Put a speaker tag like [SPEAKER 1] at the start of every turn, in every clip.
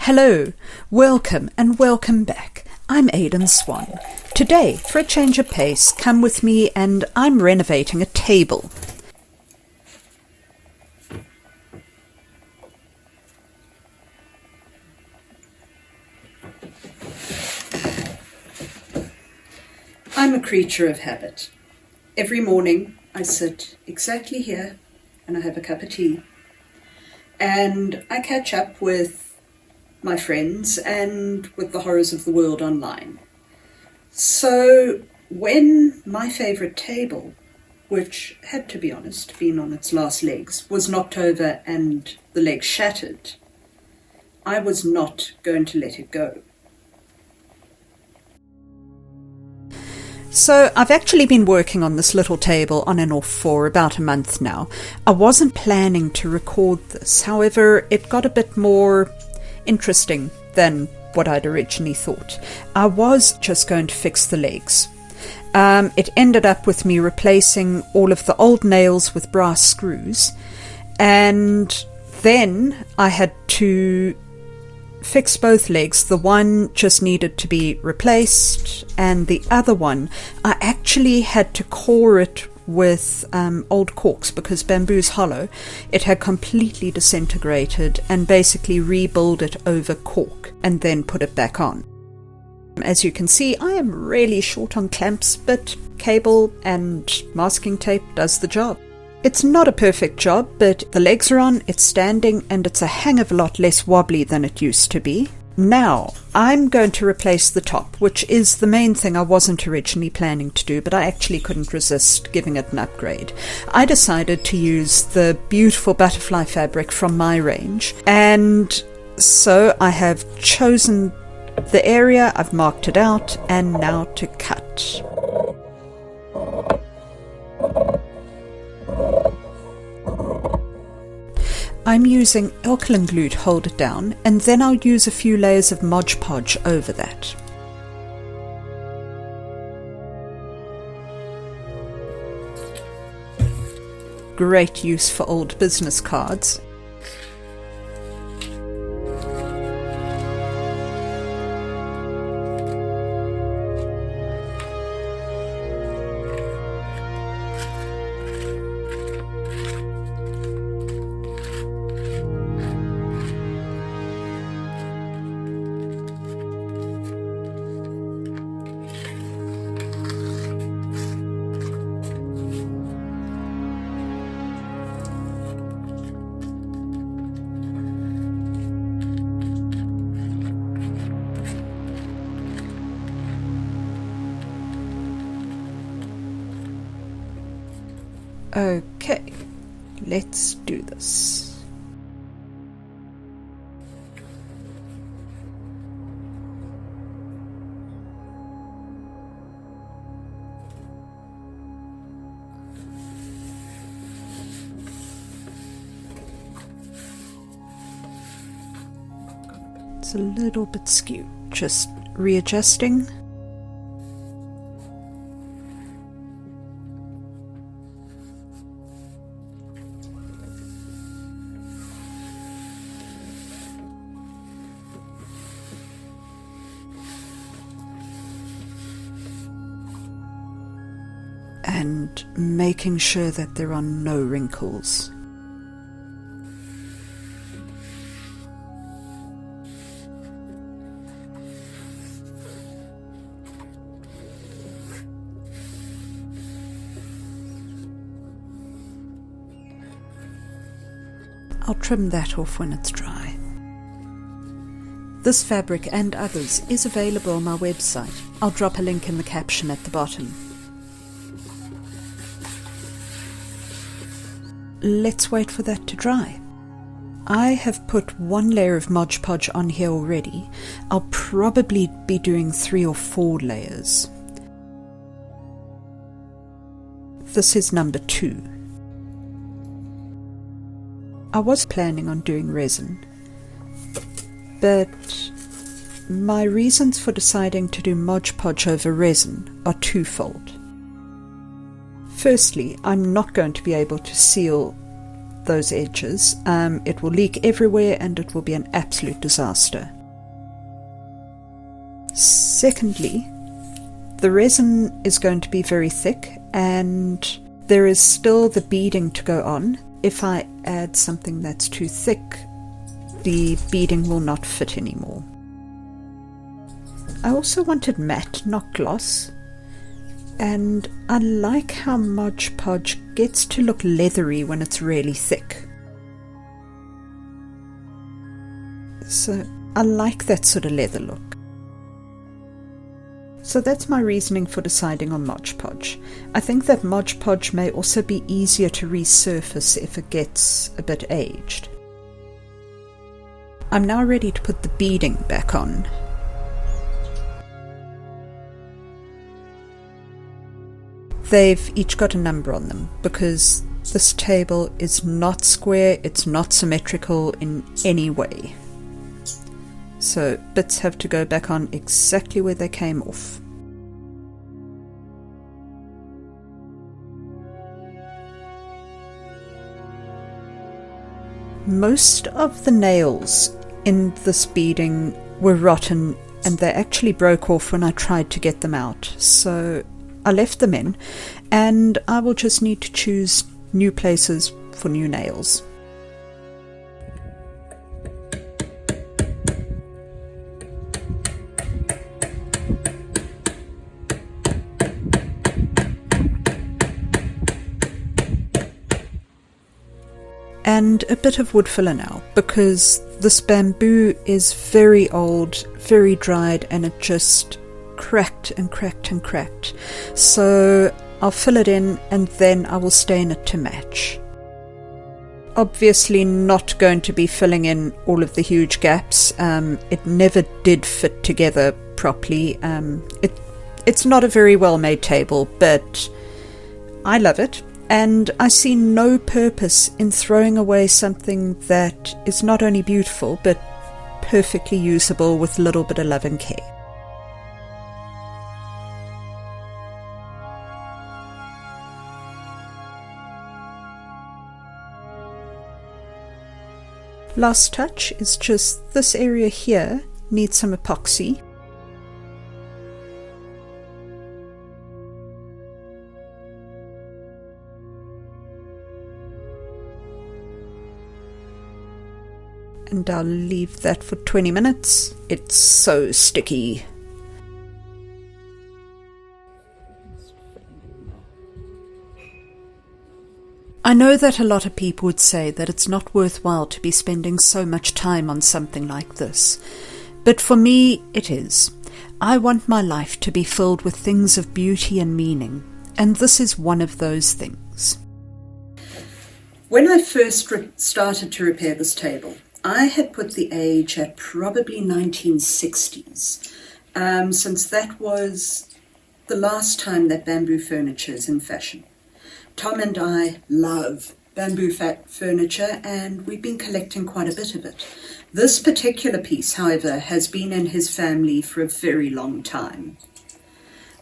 [SPEAKER 1] Hello, welcome and welcome back. I'm Aidan Swan. Today, for a change of pace, come with me and I'm renovating a table. I'm a creature of habit. Every morning I sit exactly here and I have a cup of tea and I catch up with my friends and with the horrors of the world online. So when my favourite table, which had to be honest, been on its last legs, was knocked over and the legs shattered, I was not going to let it go. So I've actually been working on this little table on and off for about a month now. I wasn't planning to record this, however, it got a bit more interesting than what I'd originally thought. I was just going to fix the legs. It ended up with me replacing all of the old nails with brass screws, and then I had to fix both legs. The one just needed to be replaced, and the other one I actually had to core it with old corks because bamboo's hollow. It had completely disintegrated, and basically rebuild it over cork and then put it back on. As you can see, I am really short on clamps, but cable and masking tape does the job. It's not a perfect job, but the legs are on, it's standing, and it's a hang of a lot less wobbly than it used to be. Now, I'm going to replace the top, which is the main thing I wasn't originally planning to do, but I actually couldn't resist giving it an upgrade. I decided to use the beautiful butterfly fabric from my range, and so I have chosen the area, I've marked it out, and now to cut. I'm using alkaline glue to hold it down, and then I'll use a few layers of Mod Podge over that. Great use for old business cards. Okay, let's do this. It's a little bit skewed, just readjusting. And making sure that there are no wrinkles. I'll trim that off when it's dry. This fabric and others is available on my website. I'll drop a link in the caption at the bottom. Let's wait for that to dry. I have put one layer of Mod Podge on here already. I'll probably be doing 3 or 4 layers. This is number 2. I was planning on doing resin, but my reasons for deciding to do Mod Podge over resin are twofold. Firstly, I'm not going to be able to seal those edges. It will leak everywhere and it will be an absolute disaster. Secondly, the resin is going to be very thick, and there is still the beading to go on. If I add something that's too thick, the beading will not fit anymore. I also wanted matte, not gloss, and I like how Mod Podge gets to look leathery when it's really thick. So I like that sort of leather look. So that's my reasoning for deciding on Mod Podge. I think that Mod Podge may also be easier to resurface if it gets a bit aged. I'm now ready to put the beading back on. They've each got a number on them because this table is not square, it's not symmetrical in any way. So bits have to go back on exactly where they came off. Most of the nails in this beading were rotten, and they actually broke off when I tried to get them out. So I left them in, and I will just need to choose new places for new nails. And a bit of wood filler now, because this bamboo is very old, very dried, and it just cracked and cracked and cracked. So I'll fill it in and then I will stain it to match. Obviously not going to be filling in all of the huge gaps. It never did fit together properly. It's not a very well made table, but I love it. And I see no purpose in throwing away something that is not only beautiful, but perfectly usable with a little bit of love and care. Last touch is just this area here needs some epoxy. And I'll leave that for 20 minutes. It's so sticky. I know that a lot of people would say that it's not worthwhile to be spending so much time on something like this. But for me, it is. I want my life to be filled with things of beauty and meaning, and this is one of those things. When I first started to repair this table, I had put the age at probably 1960s, since that was the last time that bamboo furniture is in fashion. Tom and I love bamboo furniture, and we've been collecting quite a bit of it. This particular piece, however, has been in his family for a very long time.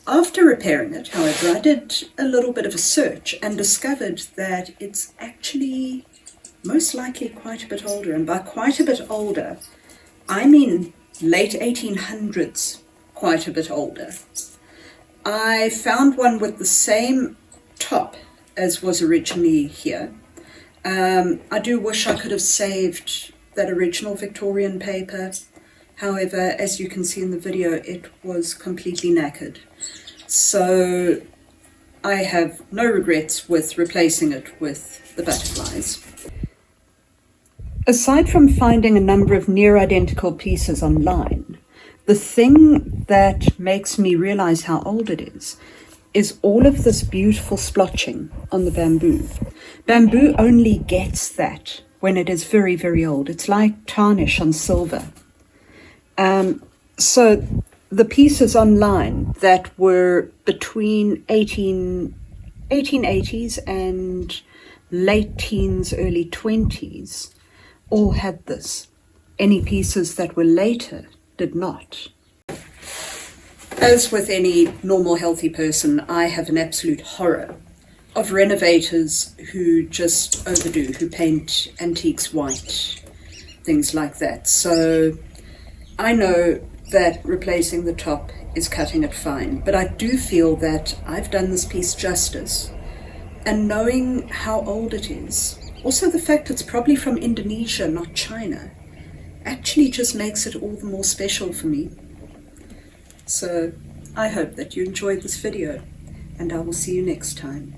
[SPEAKER 1] After repairing it, however, I did a little bit of a search and discovered that it's actually most likely quite a bit older, and by quite a bit older, I mean late 1800s, quite a bit older. I found one with the same top as was originally here. I do wish I could have saved that original Victorian paper. However, as you can see in the video, it was completely knackered. So I have no regrets with replacing it with the butterflies. Aside from finding a number of near identical pieces online, the thing that makes me realize how old it is all of this beautiful splotching on the bamboo. Bamboo only gets that when it is very, very old. It's like tarnish on silver. So the pieces online that were between 1880s and late teens, early 20s, all had this. Any pieces that were later did not. As with any normal healthy person, I have an absolute horror of renovators who just overdo, who paint antiques white, things like that. So I know that replacing the top is cutting it fine, but I do feel that I've done this piece justice. And knowing how old it is, also the fact it's probably from Indonesia, not China, actually just makes it all the more special for me. So I hope that you enjoyed this video, and I will see you next time.